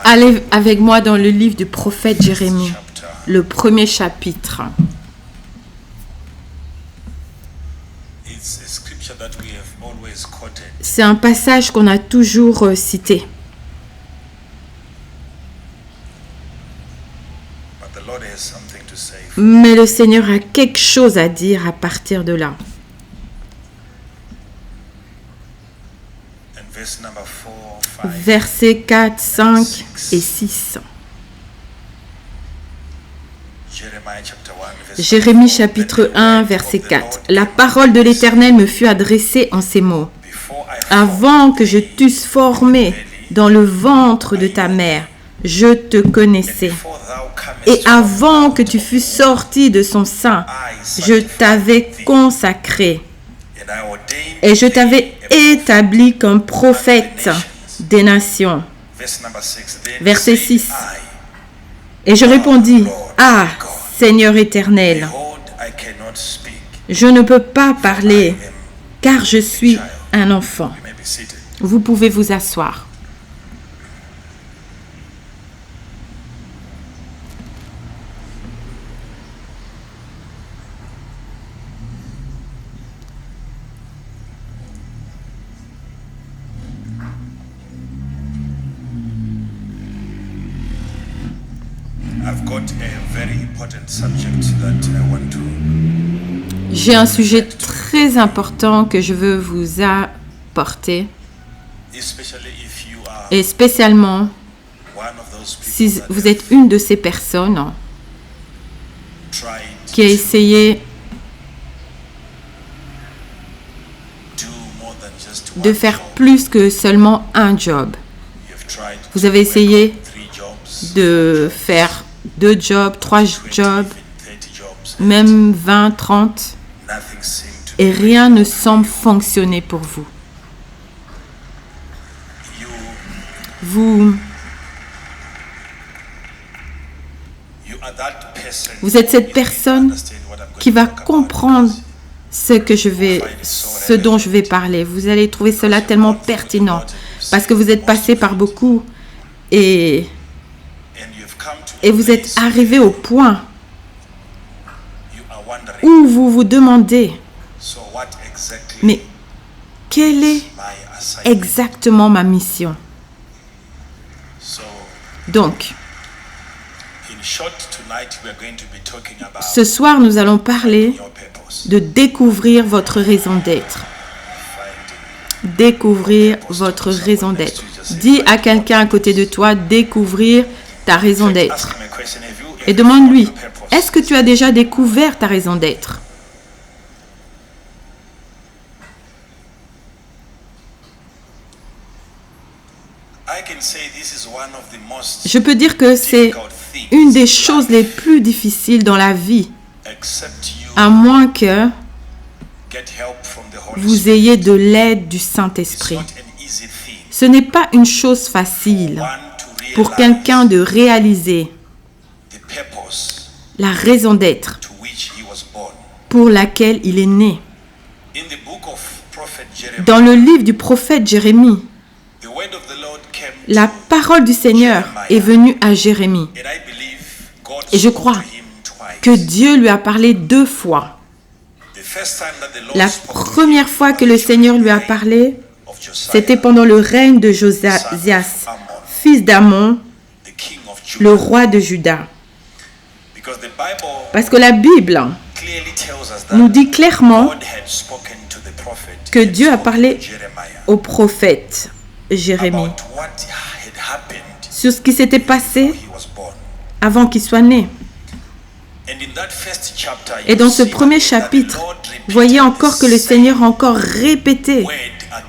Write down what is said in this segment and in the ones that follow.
Allez avec moi dans le livre du prophète Jérémie, le premier chapitre. C'est un passage qu'on a toujours cité. Mais le Seigneur a quelque chose à dire à partir de là. Versets 4, 5 et 6. Jérémie chapitre 1, verset 4. La parole de l'Éternel me fut adressée en ces mots. Avant que je t'eusse formé dans le ventre de ta mère, je te connaissais. Et avant que tu fusses sorti de son sein, je t'avais consacré. Et je t'avais établi comme prophète des nations. Verset 6. Et je répondis, ah, Seigneur éternel, je ne peux pas parler, car je suis un enfant. Vous pouvez vous asseoir. J'ai un sujet très important que je veux vous apporter, et spécialement si vous êtes une de ces personnes qui a essayé de faire plus que seulement un job. Vous avez essayé de faire 2 jobs, 3 jobs, même 20, 30, et rien ne semble fonctionner pour vous. Vous êtes cette personne qui va comprendre ce dont je vais parler. Vous allez trouver cela tellement pertinent parce que vous êtes passé par beaucoup et vous êtes arrivé au point où vous vous demandez, mais quelle est exactement ma mission? Donc, ce soir, nous allons parler de découvrir votre raison d'être. Découvrir votre raison d'être. Dis à quelqu'un à côté de toi, découvrir ta raison d'être. Et demande-lui, est-ce que tu as déjà découvert ta raison d'être? Je peux dire que c'est une des choses les plus difficiles dans la vie, à moins que vous ayez de l'aide du Saint-Esprit. Ce n'est pas une chose facile pour quelqu'un de réaliser la raison d'être pour laquelle il est né. Dans le livre du prophète Jérémie, la parole du Seigneur est venue à Jérémie. Et je crois que Dieu lui a parlé 2 fois. La première fois que le Seigneur lui a parlé, c'était pendant le règne de Josias, fils d'Amon, le roi de Juda. Parce que la Bible nous dit clairement que Dieu a parlé au prophète Jérémie sur ce qui s'était passé avant qu'il soit né. Et dans ce premier chapitre, voyez encore que le Seigneur a encore répété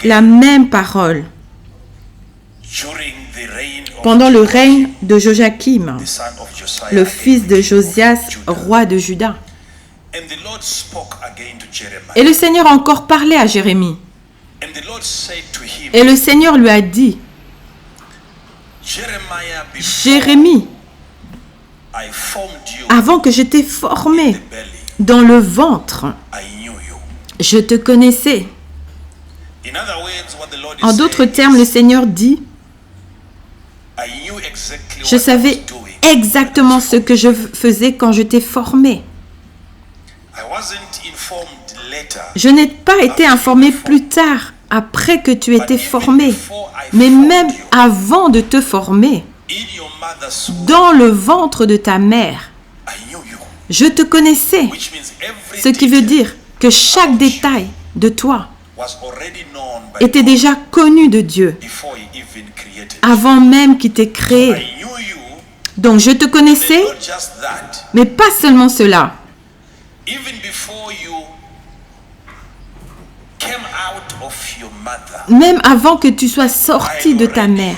la même parole pendant le règne de Joachim, le fils de Josias, roi de Juda. Et le Seigneur a encore parlé à Jérémie. Et le Seigneur lui a dit, Jérémie, avant que je t'ai formé dans le ventre, je te connaissais. En d'autres termes, le Seigneur dit, Je savais exactement ce que je faisais quand je t'ai formé. Je n'ai pas été informé plus tard, après que tu étais formé. Mais même avant de te former, dans le ventre de ta mère, je te connaissais. Ce qui veut dire que chaque détail de toi était déjà connu de Dieu avant même qu'il t'ait créé. Donc je te connaissais, mais pas seulement cela. Même avant que tu sois sorti de ta mère,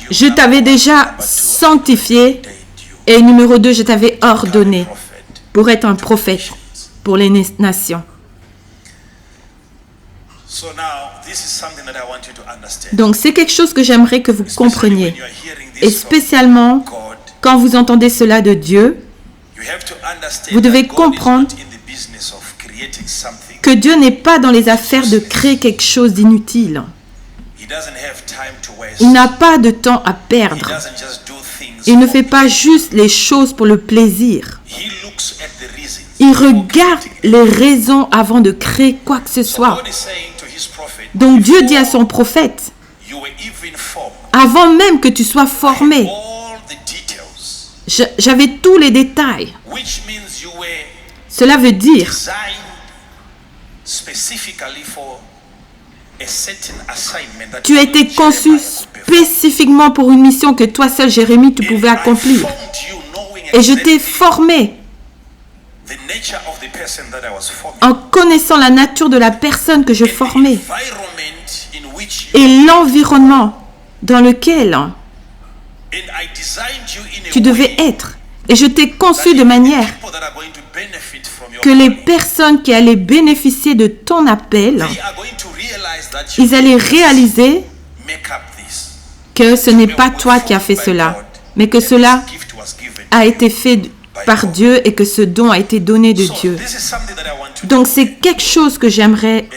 je t'avais déjà sanctifié. Et numéro 2, je t'avais ordonné pour être un prophète pour les nations. Donc c'est quelque chose que j'aimerais que vous compreniez. Et spécialement quand vous entendez cela de Dieu, vous devez comprendre que Dieu n'est pas dans les affaires de créer quelque chose d'inutile. Il n'a pas de temps à perdre. Il ne fait pas juste les choses pour le plaisir. Il regarde les raisons avant de créer quoi que ce soit. Donc Dieu dit à son prophète, avant même que tu sois formé, j'avais tous les détails. Cela veut dire tu as été conçu spécifiquement pour une mission que toi seul, Jérémie, tu pouvais accomplir. Et je t'ai formé en connaissant la nature de la personne que je formais et l'environnement dans lequel tu devais être. Et je t'ai conçu de manière que les personnes qui allaient bénéficier de ton appel, ils allaient réaliser que ce n'est pas toi qui as fait cela, mais que cela a été fait par Dieu et que ce don a été donné de Dieu. Donc c'est quelque chose que j'aimerais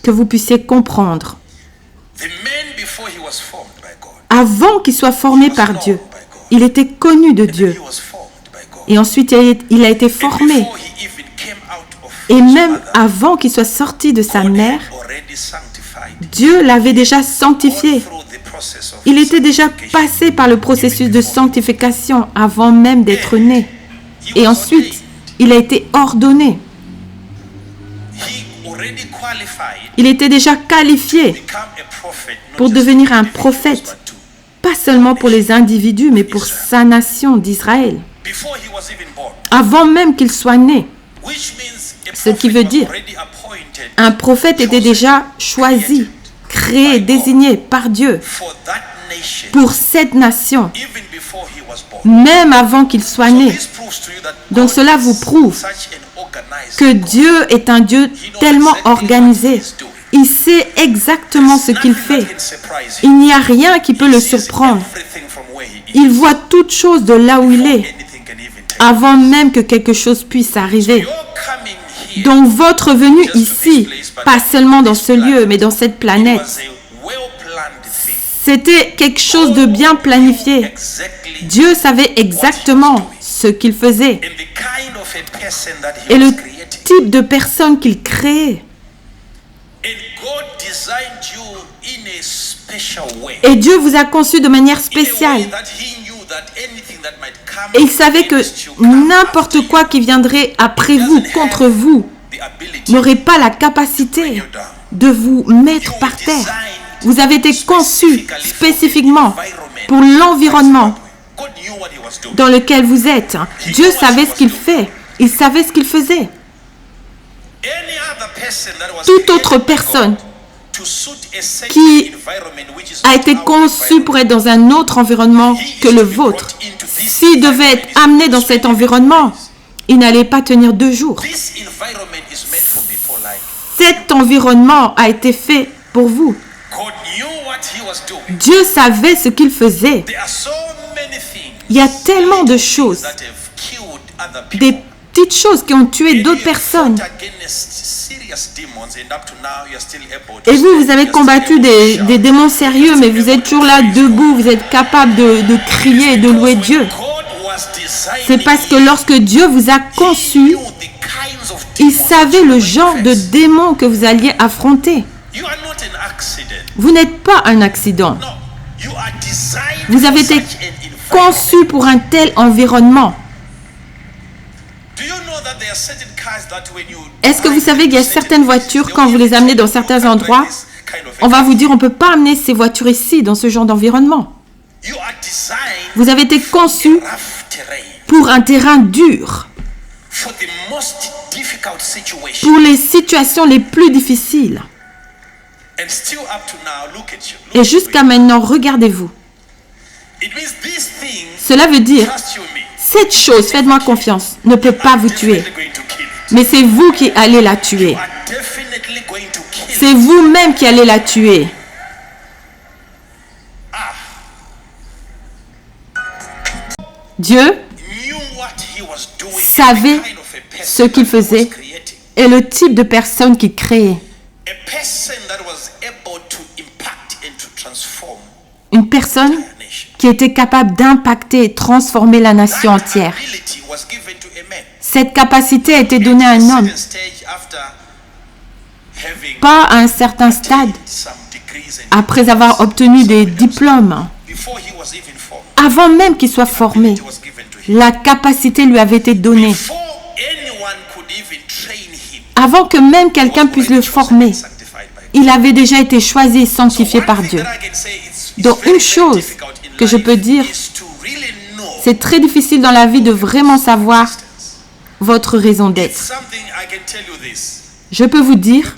que vous puissiez comprendre. Avant qu'il soit formé par Dieu, il était connu de Dieu. Et ensuite, il a été formé. Et même avant qu'il soit sorti de sa mère, Dieu l'avait déjà sanctifié. Il était déjà passé par le processus de sanctification avant même d'être né. Et ensuite, il a été ordonné. Il était déjà qualifié pour devenir un prophète, pas seulement pour les individus, mais pour sa nation d'Israël. Avant même qu'il soit né. Ce qui veut dire, un prophète était déjà choisi, créé, désigné par Dieu pour cette nation, même avant qu'il soit né. Donc cela vous prouve que Dieu est un Dieu tellement organisé. Il sait exactement ce qu'il fait. Il n'y a rien qui peut le surprendre. Il voit toutes choses de là où il est, avant même que quelque chose puisse arriver. Donc votre venue ici, pas seulement dans ce lieu, mais dans cette planète, c'était quelque chose de bien planifié. Dieu savait exactement ce qu'il faisait et le type de personne qu'il créait. Et Dieu vous a conçu de manière spéciale. Et il savait que n'importe quoi qui viendrait après vous, contre vous, n'aurait pas la capacité de vous mettre par terre. Vous avez été conçu spécifiquement pour l'environnement dans lequel vous êtes. Dieu savait ce qu'il fait. Il savait ce qu'il faisait. Toute autre personne qui a été conçue pour être dans un autre environnement que le vôtre, s'il devait être amené dans cet environnement, il n'allait pas tenir 2 jours. Cet environnement a été fait pour vous. Dieu savait ce qu'il faisait. Il y a tellement de choses, des petites choses qui ont tué d'autres personnes. Et vous avez combattu des démons sérieux, mais vous êtes toujours là, debout, vous êtes capable de crier et de louer Dieu. C'est parce que lorsque Dieu vous a conçu, il savait le genre de démons que vous alliez affronter. Vous n'êtes pas un accident. Vous avez été conçu pour un tel environnement. Est-ce que vous savez qu'il y a certaines voitures, quand vous les amenez dans certains endroits, on va vous dire on ne peut pas amener ces voitures ici, dans ce genre d'environnement. Vous avez été conçu pour un terrain dur, pour les situations les plus difficiles. Et jusqu'à maintenant, regardez-vous. Cela veut dire, cette chose, faites-moi confiance, ne peut pas vous tuer. Mais c'est vous qui allez la tuer. C'est vous-même qui allez la tuer. Dieu savait ce qu'il faisait et le type de personne qu'il créait. Une personne qui était capable d'impacter et transformer la nation entière. Cette capacité a été donnée à un homme, pas à un certain stade, après avoir obtenu des diplômes. Avant même qu'il soit formé, la capacité lui avait été donnée. Avant que même quelqu'un puisse le former, il avait déjà été choisi et sanctifié par Dieu. Donc une chose que je peux dire, c'est très difficile dans la vie de vraiment savoir votre raison d'être. Je peux vous dire,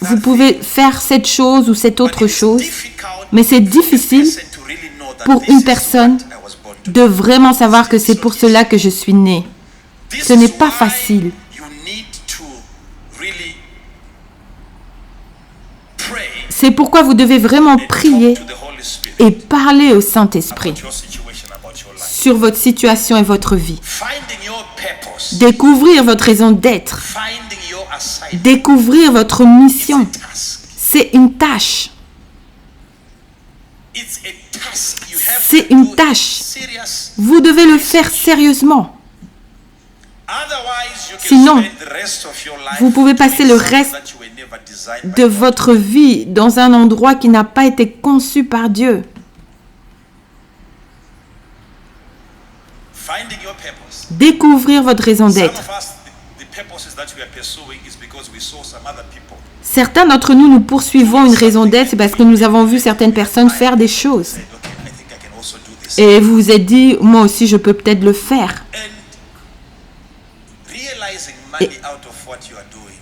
vous pouvez faire cette chose ou cette autre chose, mais c'est difficile pour une personne de vraiment savoir que c'est pour cela que je suis né. Ce n'est pas facile. C'est pourquoi vous devez vraiment prier et parler au Saint-Esprit sur votre situation et votre vie. Découvrir votre raison d'être. Découvrir votre mission. C'est une tâche. C'est une tâche. Vous devez le faire sérieusement. Sinon, vous pouvez passer le reste de votre vie dans un endroit qui n'a pas été conçu par Dieu. Découvrir votre raison d'être. Certains d'entre nous, nous poursuivons une raison d'être, c'est parce que nous avons vu certaines personnes faire des choses. Et vous vous êtes dit, moi aussi, je peux peut-être le faire.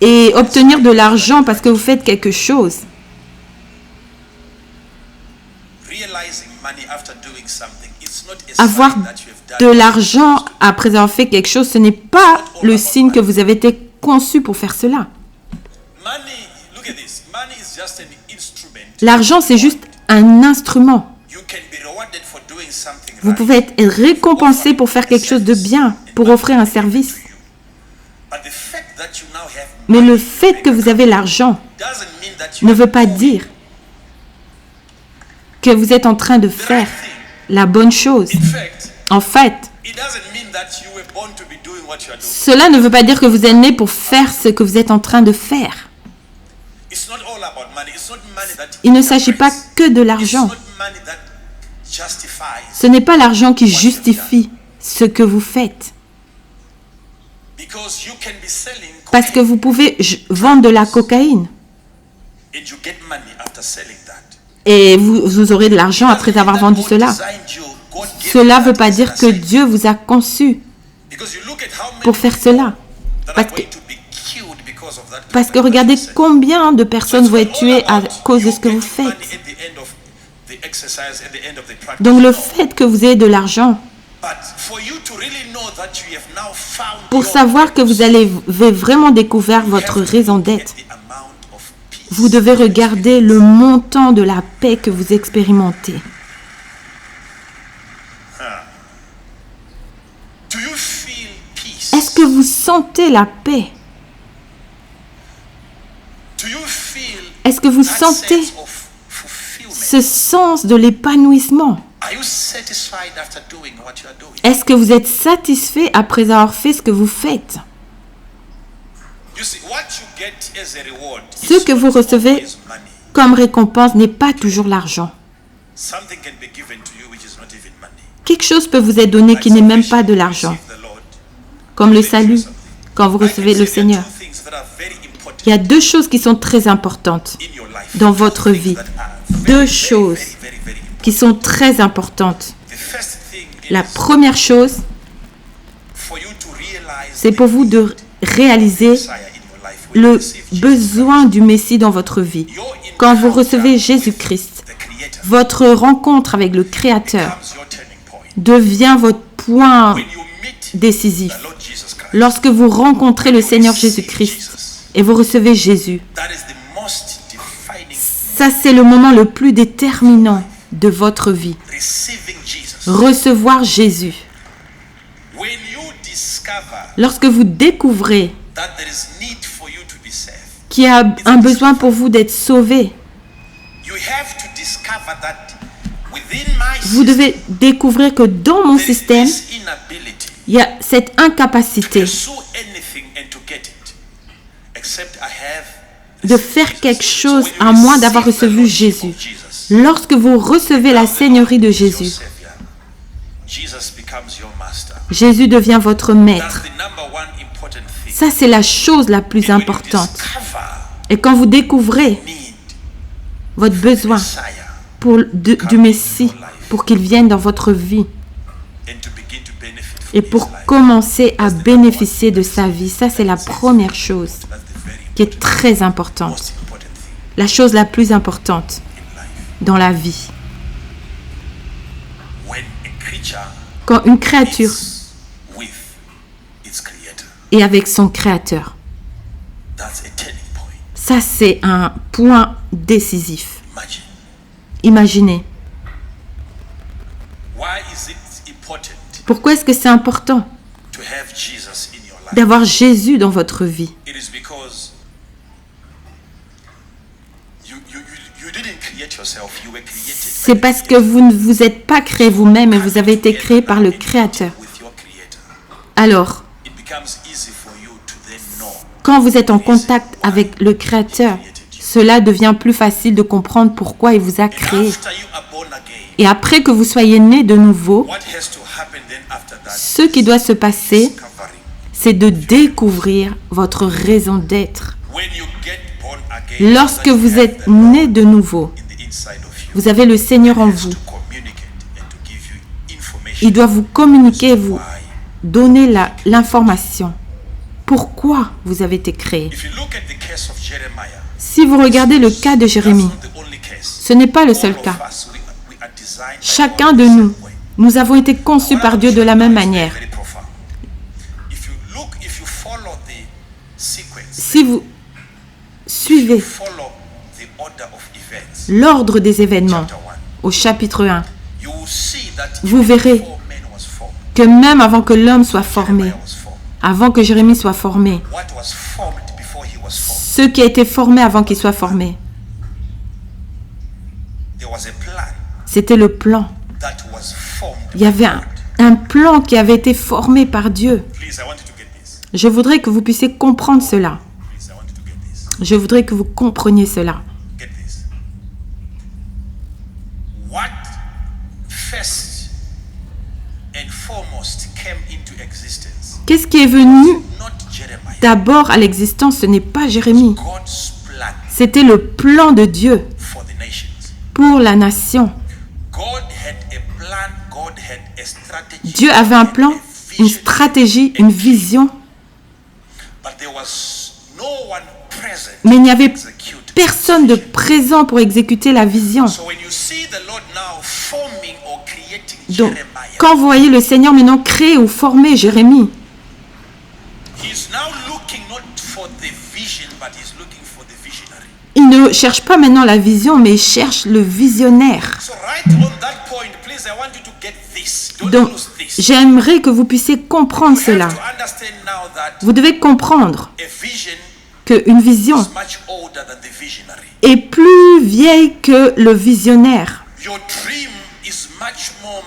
Et obtenir de l'argent parce que vous faites quelque chose. Avoir de l'argent après avoir fait quelque chose, ce n'est pas le signe que vous avez été conçu pour faire cela. L'argent, c'est juste un instrument. Vous pouvez être récompensé pour faire quelque chose de bien, pour offrir un service. Mais le fait que vous avez l'argent ne veut pas dire que vous êtes en train de faire la bonne chose. En fait, cela ne veut pas dire que vous êtes né pour faire ce que vous êtes en train de faire. Il ne s'agit pas que de l'argent. Ce n'est pas l'argent qui justifie ce que vous faites. Parce que vous pouvez vendre de la cocaïne. Et vous aurez de l'argent après avoir vendu cela. Cela ne veut pas dire que Dieu vous a conçu pour faire cela. Parce que regardez combien de personnes vont être tuées à cause de ce que vous faites. Donc le fait que vous ayez de l'argent, pour savoir que vous avez vraiment découvert votre raison d'être, vous devez regarder le montant de la paix que vous expérimentez. vous sentez la paix? Est-ce que vous sentez ce sens de l'épanouissement? Est-ce que vous êtes satisfait après avoir fait ce que vous faites? Ce que vous recevez comme récompense n'est pas toujours l'argent. Quelque chose peut vous être donné qui n'est même pas de l'argent, comme le salut, quand vous recevez le Seigneur. Il y a deux choses qui sont très importantes dans votre vie. Deux choses qui sont très importantes. La première chose, c'est pour vous de réaliser le besoin du Messie dans votre vie. Quand vous recevez Jésus-Christ, votre rencontre avec le Créateur devient votre point décisif. Lorsque vous rencontrez le Seigneur Jésus-Christ et vous recevez Jésus, ça c'est le moment le plus déterminant de votre vie. Recevoir Jésus. Lorsque vous découvrez qu'il y a un besoin pour vous d'être sauvé, vous devez découvrir que dans mon système, il y a cette incapacité de faire quelque chose à moins d'avoir reçu Jésus. Lorsque vous recevez la Seigneurie de Jésus, Jésus devient votre maître. Ça, c'est la chose la plus importante. Et quand vous découvrez votre besoin du Messie, pour qu'il vienne dans votre vie, et pour commencer à bénéficier de sa vie, ça, c'est la première chose qui est très importante. La chose la plus importante dans la vie. Quand une créature est avec son Créateur, ça c'est un point décisif. Imaginez. Pourquoi est-ce que c'est important d'avoir Jésus dans votre vie? C'est parce que vous ne vous êtes pas créé vous-même et vous avez été créé par le Créateur. Alors, quand vous êtes en contact avec le Créateur, cela devient plus facile de comprendre pourquoi il vous a créé. Et après que vous soyez né de nouveau, ce qui doit se passer, c'est de découvrir votre raison d'être. Lorsque vous êtes né de nouveau, vous avez le Seigneur en vous. Il doit vous communiquer, vous donner l'information. Pourquoi vous avez été créé? Si vous regardez le cas de Jérémie, ce n'est pas le seul cas. Chacun de nous, nous avons été conçus par Dieu de la même manière. Si vous suivez l'ordre des événements au chapitre 1, vous verrez que même avant que l'homme soit formé, avant que Jérémie soit formé, ce qui a été formé avant qu'il soit formé, c'était le plan. Il y avait un plan qui avait été formé par Dieu. Je voudrais que vous puissiez comprendre cela. Je voudrais que vous compreniez cela. Qu'est-ce qui est venu d'abord à l'existence? Ce n'est pas Jérémie. C'était le plan de Dieu pour la nation. Dieu avait un plan, une stratégie, une vision. Mais il n'y avait personne de présent pour exécuter la vision. Donc, quand vous voyez le Seigneur maintenant créer ou former Jérémie, il ne cherche pas maintenant la vision, mais il cherche le visionnaire. Donc, j'aimerais que vous puissiez comprendre cela. Vous devez comprendre qu'une vision est plus vieille que le visionnaire.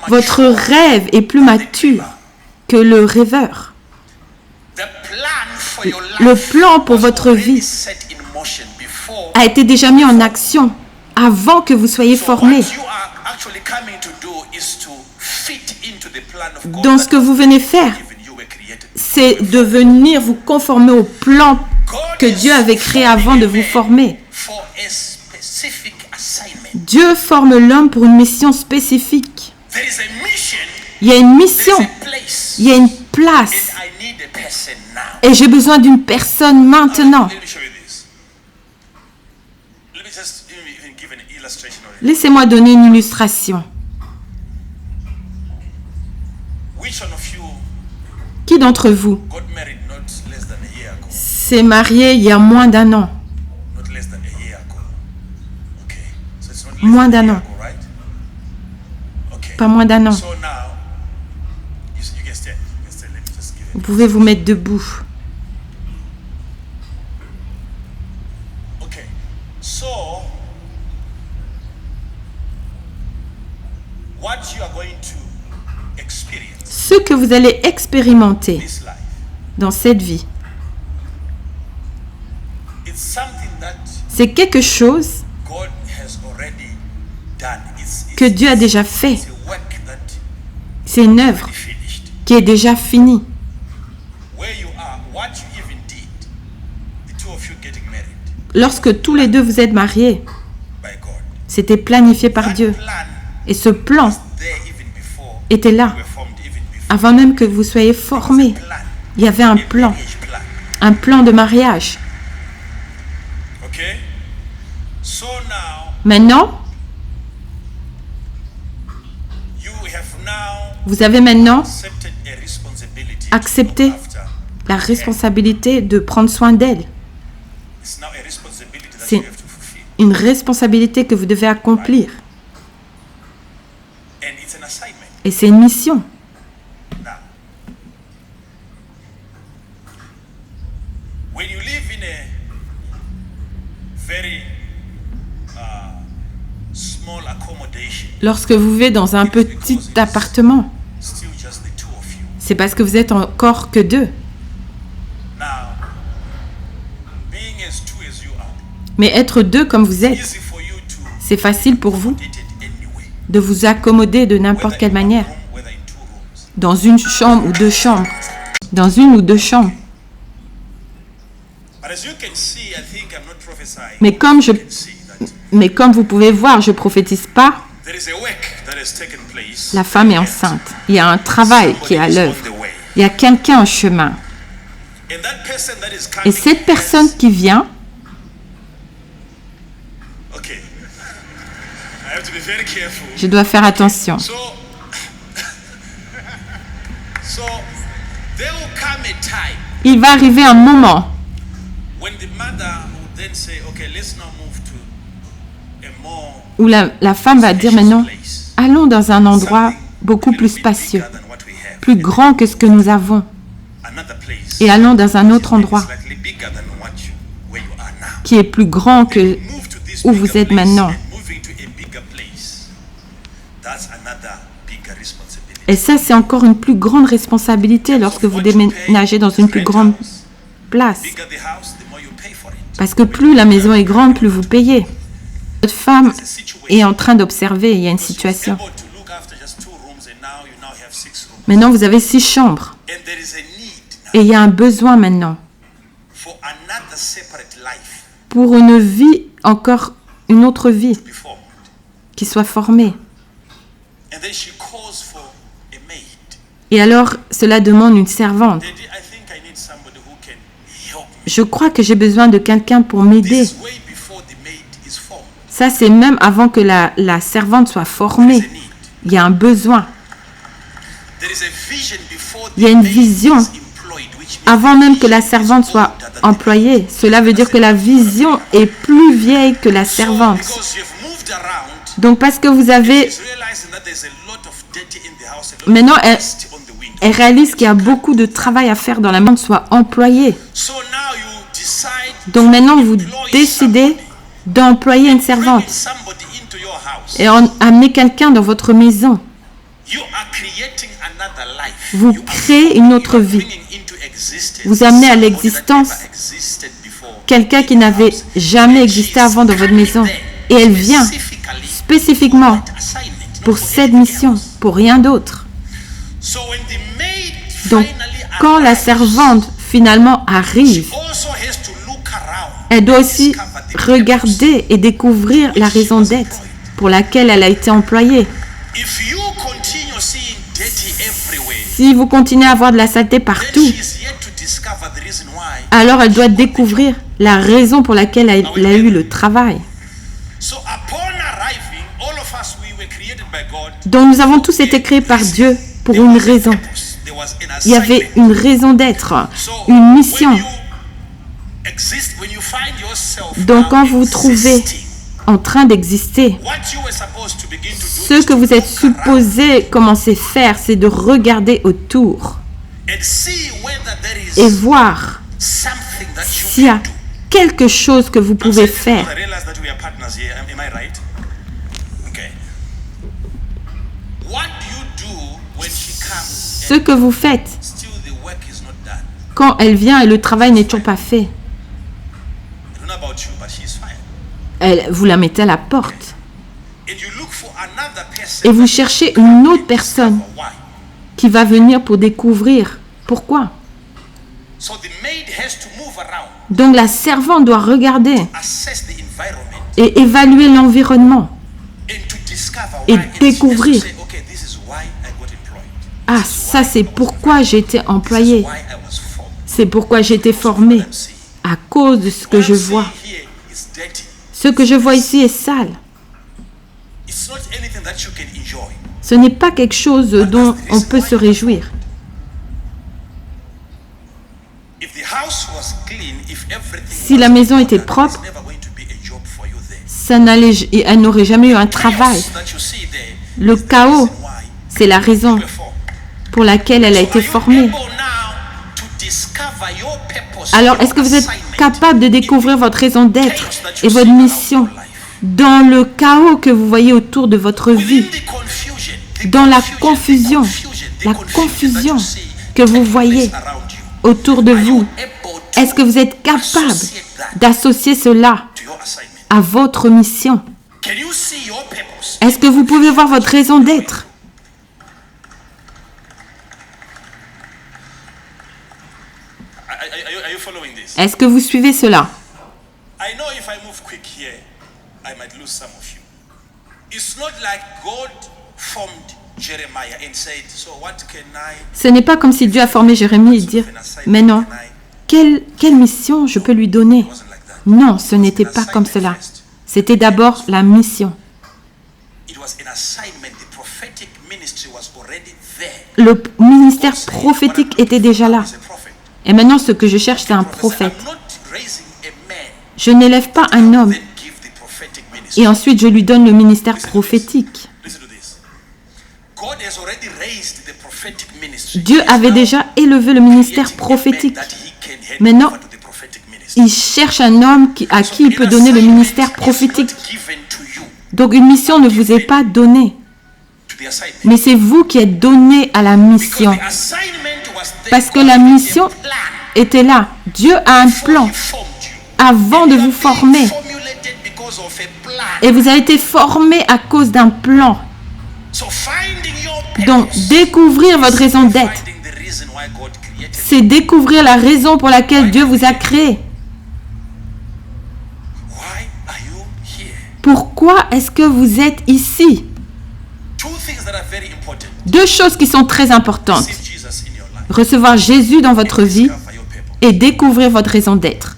Votre rêve est plus mature que le rêveur. Le plan pour votre vie a été déjà mis en action avant que vous soyez formé. Donc ce que vous venez faire, c'est de venir vous conformer au plan que Dieu avait créé avant de vous former. Dieu forme l'homme pour une mission spécifique. Il y a une mission, il y a une place. Et j'ai besoin d'une personne maintenant. Laissez-moi donner une illustration. Qui d'entre vous s'est marié il y a moins d'un an? Moins d'un an. Pas moins d'un an. Vous pouvez vous mettre debout. Ce que vous allez expérimenter dans cette vie, c'est quelque chose que Dieu a déjà fait. C'est une œuvre qui est déjà finie. Lorsque tous les deux vous êtes mariés, c'était planifié par Dieu. Et ce plan était là. Avant même que vous soyez formés, il y avait un plan de mariage. Maintenant, vous avez maintenant accepté la responsabilité de prendre soin d'elle. C'est une responsabilité que vous devez accomplir. Et c'est une mission. Lorsque vous vivez dans un petit appartement, c'est parce que vous êtes encore que deux. Mais être deux comme vous êtes, c'est facile pour vous de vous accommoder de n'importe quelle manière. Dans une chambre ou deux chambres. Dans une ou deux chambres. Mais comme vous pouvez voir, je ne prophétise pas. La femme est enceinte. Il y a un travail qui est à l'œuvre. Il y a quelqu'un en chemin. Et cette personne qui vient, je dois faire attention. Il va arriver un moment où la femme va dire maintenant, allons dans un endroit beaucoup plus spacieux, plus grand que ce que nous avons, et allons dans un autre endroit qui est plus grand que où vous êtes maintenant. Et ça, c'est encore une plus grande responsabilité lorsque vous déménagez dans une plus grande place. Parce que plus la maison est grande, plus vous payez. Votre femme est en train d'observer, il y a une situation. Maintenant, vous avez 6 chambres. Et il y a un besoin maintenant pour une vie, encore une autre vie, qui soit formée. Et alors, cela demande une servante. Je crois que j'ai besoin de quelqu'un pour m'aider. Ça, c'est même avant que la servante soit formée. Il y a un besoin. Il y a une vision avant même que la servante soit employée. Cela veut dire que la vision est plus vieille que la servante. Donc, parce que vous avez Maintenant, elle réalise qu'il y a beaucoup de travail à faire dans la main, soit employée. Donc maintenant, vous décidez d'employer une servante et amener quelqu'un dans votre maison. Vous créez une autre vie. Vous amenez à l'existence quelqu'un qui n'avait jamais existé avant dans votre maison. Et elle vient spécifiquement pour cette mission, pour rien d'autre. Donc, quand la servante finalement arrive, elle doit aussi regarder et découvrir la raison d'être pour laquelle elle a été employée. Si vous continuez à avoir de la saleté partout, alors elle doit découvrir la raison pour laquelle elle a eu le travail. Donc nous avons tous été créés par Dieu pour une raison. Il y avait une raison d'être, une mission. Donc quand vous vous trouvez en train d'exister, ce que vous êtes supposé commencer à faire, c'est de regarder autour et voir s'il y a quelque chose que vous pouvez faire. Ce que vous faites, quand elle vient et le travail n'est toujours pas fait, vous la mettez à la porte. Et vous cherchez une autre personne qui va venir pour découvrir pourquoi. Donc la servante doit regarder et évaluer l'environnement et découvrir. Ah, ça c'est pourquoi j'ai été employé. C'est pourquoi j'ai été formé. À cause de ce que je vois. Ce que je vois ici est sale. Ce n'est pas quelque chose dont on peut se réjouir. Si la maison était propre, elle n'aurait jamais eu un travail. Le chaos, c'est la raison pour laquelle elle a été formée. Alors, est-ce que vous êtes capable de découvrir votre raison d'être et votre mission dans le chaos que vous voyez autour de votre vie, dans la confusion que vous voyez autour de vous? Est-ce que vous êtes capable d'associer cela à votre mission? Est-ce que vous pouvez voir votre raison d'être? Est-ce que vous suivez cela? Ce n'est pas comme si Dieu a formé Jérémie et dit « Mais non, quelle mission je peux lui donner ?» Non, ce n'était pas comme cela. C'était d'abord la mission. Le ministère prophétique était déjà là. Et maintenant, ce que je cherche, c'est un prophète. Je n'élève pas un homme et ensuite je lui donne le ministère prophétique. Dieu avait déjà élevé le ministère prophétique. Maintenant, il cherche un homme à qui il peut donner le ministère prophétique. Donc une mission ne vous est pas donnée. Mais c'est vous qui êtes donné à la mission. Parce que la mission était là. Dieu a un plan avant de vous former. Et vous avez été formé à cause d'un plan. Donc, découvrir votre raison d'être, c'est découvrir la raison pour laquelle Dieu vous a créé. Pourquoi est-ce que vous êtes ici? Deux choses qui sont très importantes. Recevoir Jésus dans votre vie et découvrir votre raison d'être.